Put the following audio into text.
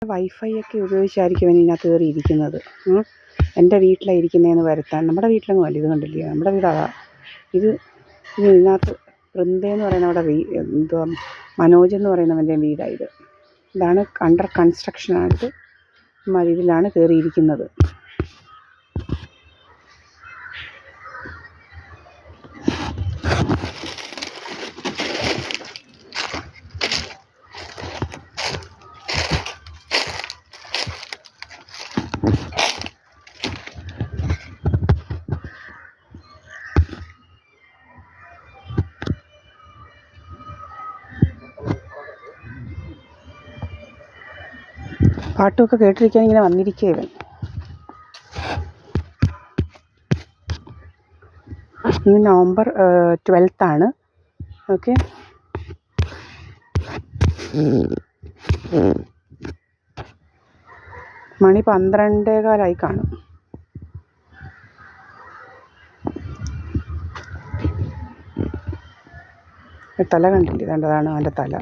Wifi ഒക്കെ ഉപയോഗിച്ചായിരിക്കും ഇവൻ ഇതിനകത്ത് കയറി ഇരിക്കുന്നത്. എൻ്റെ വീട്ടിലാണ് ഇരിക്കുന്നതെന്ന് വരുത്താൻ. നമ്മുടെ വീട്ടിലൊന്നും അല്ല, ഇത് കണ്ടില്ലേ, നമ്മുടെ വീട് അതാ. ഇത് ഇതിനകത്ത് വൃന്ദയെന്ന് പറയുന്ന അവിടെ എന്തുവാ മനോജ് എന്ന് പറയുന്നവൻ്റെ വീടാണ് ഇത്. ഇതാണ് അണ്ടർ കൺസ്ട്രക്ഷനായിട്ട് ഇതിലാണ് കയറിയിരിക്കുന്നത്. പാട്ടുമൊക്കെ കേട്ടിരിക്കാൻ ഇങ്ങനെ വന്നിരിക്കുക ഇവൻ. ഇന്ന് നവംബർ 12 ഓക്കെ. മണി 12:15 കാണും. തല കണ്ടില്ലേ, അതാണ് അവൻ്റെ തല.